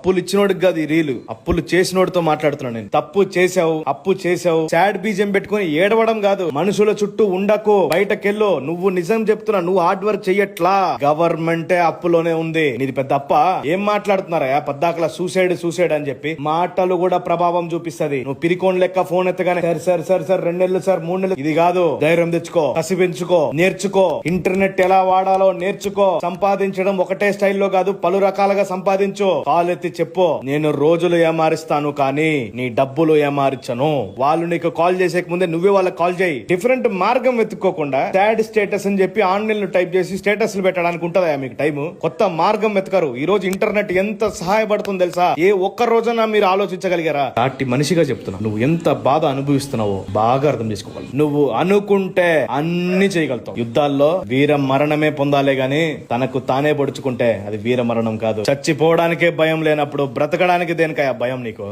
అప్పులు ఇచ్చినోడికి కాదు ఈ రీలు, అప్పులు చేసినోడితో మాట్లాడుతున్నాను నేను. తప్పు చేసావు, అప్పు చేసావు, సాడ్ బీజం పెట్టుకుని ఏడవడం కాదు. మనుషుల చుట్టూ ఉండకు, బయటకెళ్ళు. నువ్వు నిజం చెప్తున్నా, నువ్వు హార్డ్ వర్క్ చెయ్యట్లా. గవర్నమెంటే అప్పులోనే ఉంది. నీది పెద్ద అప్ప. ఏం మాట్లాడుతున్నారా పద్దాకలా సూసైడ్ సూసైడ్ అని చెప్పి? మాటలు కూడా ప్రభావం చూపిస్తది. నువ్వు పిరికోన్ లెక్క ఫోన్ ఎత్తగానే సార్ 2 నెలలు సార్ 3 నెలలు, ఇది కాదు. ధైర్యం తెచ్చుకో, కసి పెంచుకో, నేర్చుకో. ఇంటర్నెట్ ఎలా వాడాలో నేర్చుకో. సంపాదించడం ఒకటే స్టైల్లో కాదు, పలు రకాలుగా సంపాదించు. కాల్ ఎత్తి చెప్పు, నేను రోజులు ఏమారిస్తాను కానీ నీ డబ్బులు ఏమారించను. వాళ్ళు నీకు కాల్ చేసే ముందే నువ్వే వాళ్ళకి కాల్ చేయి. డిఫరెంట్ మార్గం వెతుక్కోకుండా సాడ్ స్టేటస్ అని చెప్పి ఆన్లైన్ లో టైప్ చేసి స్టేటస్లు పెట్టడానికి ఉంటదా మీకు టైం? కొత్త మార్గం వెతకరు. ఈ రోజు ఇంటర్నెట్ ఎంత సహాయపడుతుంది తెలుసా? ఏ ఒక్క రోజున మీరు ఆలోచించగలిగారా? దాటి మనిషిగా చెప్తున్నా, నువ్వు ఎంత బాధ అనుభవిస్తున్నావో బాగా అర్థం చేసుకోగలవు. నువ్వు అనుకుంటే అన్ని చేయగలుగుతావు. యుద్ధాల్లో వీర మరణమే పొందాలే గాని తనకు తానే పొడుచుకుంటే అది వీర మరణం కాదు. చచ్చిపోవడానికే భయం లేనప్పుడు బ్రతకడానికి దేనికయ్యా భయం నీకు?